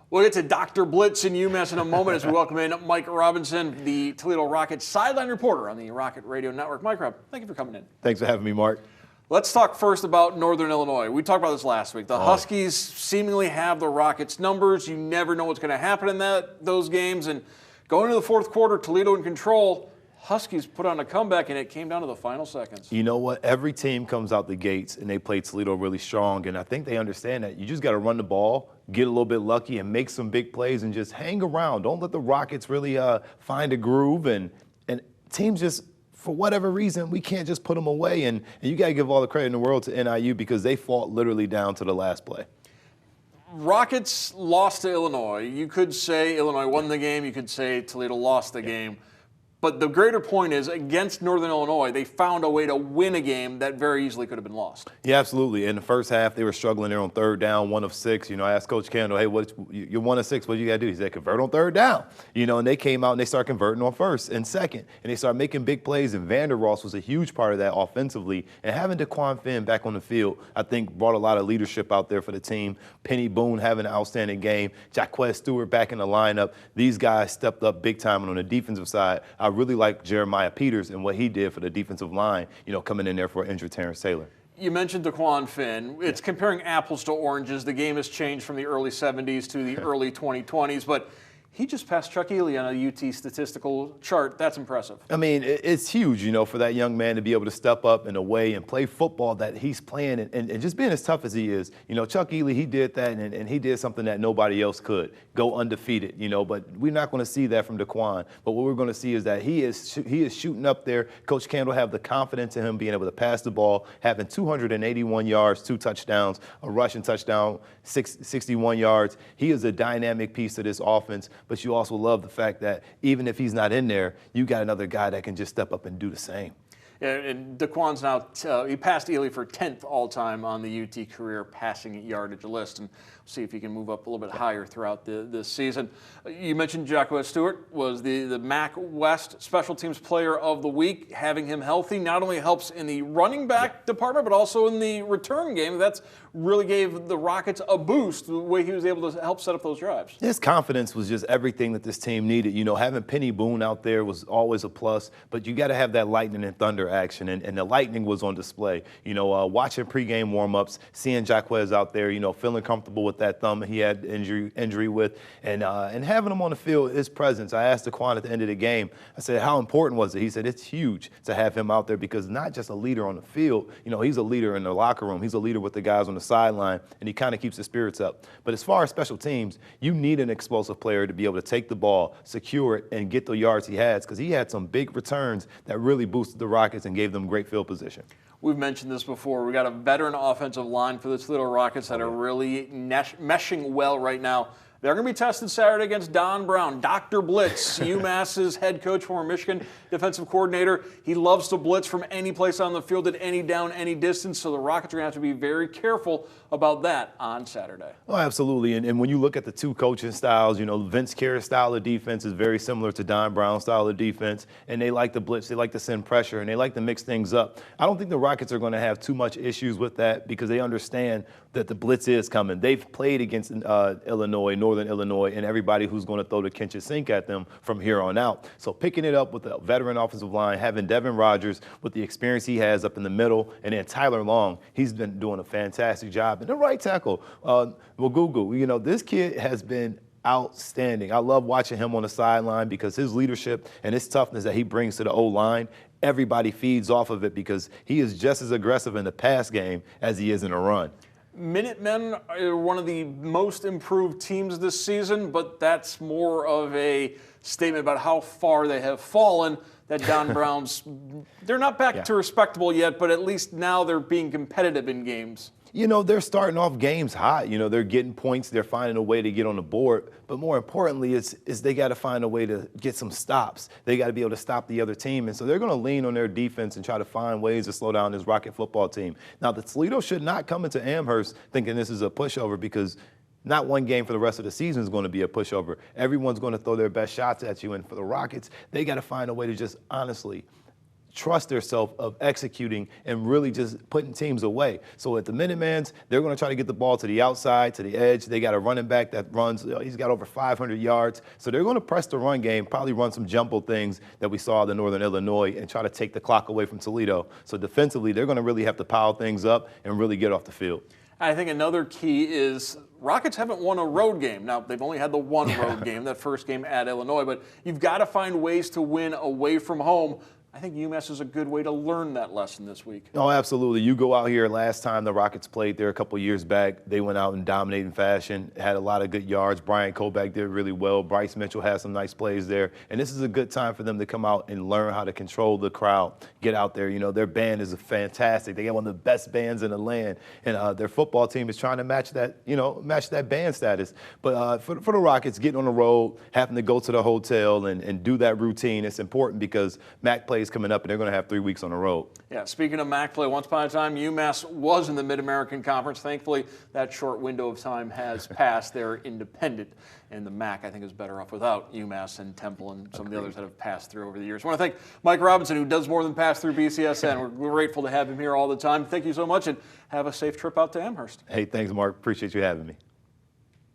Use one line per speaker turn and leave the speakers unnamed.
We'll get to Dr. Blitz and UMass in a moment as we welcome in Mike Robinson, the Toledo Rockets sideline reporter on the Rocket Radio Network. Mike Rob, thank you for coming in.
Thanks for having me, Mark.
Let's talk first about Northern Illinois. We talked about this last week. The Huskies seemingly have the Rockets' numbers. You never know what's going to happen in those games. And going into the fourth quarter, Toledo in control. Huskies put on a comeback, and it came down to the final seconds.
You know what? Every team comes out the gates, and they play Toledo really strong. And I think they understand that. You just got to run the ball, get a little bit lucky, and make some big plays and just hang around. Don't let the Rockets really find a groove. And teams just, for whatever reason, we can't just put them away. And you got to give all the credit in the world to NIU because they fought literally down to the last play.
Rockets lost to Illinois. You could say Illinois won the game. You could say Toledo lost the game. But the greater point is, against Northern Illinois, they found a way to win a game that very easily could have been lost.
Yeah, absolutely. In the first half, they were struggling there on third down, 1 of 6. I asked Coach Kendall, hey, you're 1 of 6. What do you got to do? He said, convert on third down. And they came out and they started converting on first and second. And they started making big plays, and Vander Ross was a huge part of that offensively. And having DeQuan Finn back on the field, I think, brought a lot of leadership out there for the team. Penny Boone having an outstanding game. Jaquez Stewart back in the lineup. These guys stepped up big time. And on the defensive side, I really like Jeremiah Peters and what he did for the defensive line, coming in there for injured Terrence Taylor.
You mentioned DeQuan Finn. It's comparing apples to oranges. The game has changed from the early 70s to the early 2020s, but he just passed Chuck Ely on a UT statistical chart. That's impressive.
I mean, it's huge, for that young man to be able to step up in a way and play football that he's playing and just being as tough as he is. Chuck Ely, he did that, and he did something that nobody else could, go undefeated, but we're not going to see that from DeQuan. But what we're going to see is that he is shooting up there. Coach Kendall have the confidence in him being able to pass the ball, having 281 yards, 2 touchdowns, a rushing touchdown, 61 yards. He is a dynamic piece of this offense. But you also love the fact that even if he's not in there, you got another guy that can just step up and do the same.
And DeQuan's now, he passed Ely for 10th all-time on the UT career passing yardage list. And we'll see if he can move up a little bit higher throughout this season. You mentioned Jaquez Stewart was the MAC West Special Teams Player of the Week. Having him healthy not only helps in the running back department, but also in the return game. That's really gave the Rockets a boost, the way he was able to help set up those drives.
His confidence was just everything that this team needed. Having Penny Boone out there was always a plus, but you got to have that lightning and thunder action, and the lightning was on display. Watching pregame warm-ups, seeing Jaquez out there, feeling comfortable with that thumb he had injury with, and having him on the field, his presence. I asked DeQuan at the end of the game, I said, how important was it? He said, it's huge to have him out there because not just a leader on the field, he's a leader in the locker room. He's a leader with the guys on the sideline, and he kind of keeps the spirits up. But as far as special teams, you need an explosive player to be able to take the ball, secure it, and get the yards he has, because he had some big returns that really boosted the Rockets and gave them great field position.
We've mentioned this before. We got a veteran offensive line for the Toledo Rockets that are really meshing well right now. They're going to be tested Saturday against Don Brown, Dr. Blitz, UMass's head coach, former Michigan defensive coordinator. He loves to blitz from any place on the field at any down, any distance, so the Rockets are going to have to be very careful about that on Saturday.
Oh, absolutely. And when you look at the two coaching styles, Vince Carey's style of defense is very similar to Don Brown's style of defense, and they like to blitz, they like to send pressure, and they like to mix things up. I don't think the Rockets are going to have too much issues with that because they understand that the blitz is coming. They've played against Illinois, Northern Illinois, and everybody who's going to throw the kitchen sink at them from here on out. So picking it up with the veteran offensive line, having Devin Rogers with the experience he has up in the middle, and then Tyler Long, he's been doing a fantastic job. And the right tackle, Wagugu, this kid has been outstanding. I love watching him on the sideline because his leadership and his toughness that he brings to the O-line, everybody feeds off of it because he is just as aggressive in the pass game as he is in the run.
Minutemen are one of the most improved teams this season, but that's more of a statement about how far they have fallen. That Don Brown's, they're not back to respectable yet, but at least now they're being competitive in games.
They're starting off games hot. They're getting points. They're finding a way to get on the board. But more importantly, is they got to find a way to get some stops. They got to be able to stop the other team. And so they're going to lean on their defense and try to find ways to slow down this Rocket football team. Now, the Toledo should not come into Amherst thinking this is a pushover because not one game for the rest of the season is going to be a pushover. Everyone's going to throw their best shots at you. And for the Rockets, they got to find a way to just honestly trust themselves of executing and really just putting teams away. So at the Minutemans, they're going to try to get the ball to the outside, to the edge. They got a running back that runs, he's got over 500 yards. So they're going to press the run game, probably run some jumbo things that we saw in Northern Illinois and try to take the clock away from Toledo. So defensively, they're going to really have to pile things up and really get off the field.
I think another key is Rockets haven't won a road game. Now, they've only had the one road game, that first game at Illinois, but you've got to find ways to win away from home. I think UMass is a good way to learn that lesson this week.
Oh, absolutely. You go out here, last time the Rockets played there a couple years back, they went out in dominating fashion, had a lot of good yards. Brian Koback did really well. Bryce Mitchell had some nice plays there. And this is a good time for them to come out and learn how to control the crowd, get out there. You know, their band is fantastic. They got one of the best bands in the land. And their football team is trying to match that, match that band status. But for the Rockets, getting on the road, having to go to the hotel and do that routine, it's important because MAC plays coming up, and they're going to have 3 weeks on the road.
Yeah, speaking of MAC play, once upon a time, UMass was in the Mid-American Conference. Thankfully, that short window of time has passed. They're independent, and the MAC, I think, is better off without UMass and Temple and some of the others that have passed through over the years. I want to thank Mike Robinson, who does more than pass through BCSN. We're grateful to have him here all the time. Thank you so much, and have a safe trip out to Amherst.
Hey, thanks, Mark. Appreciate you having me.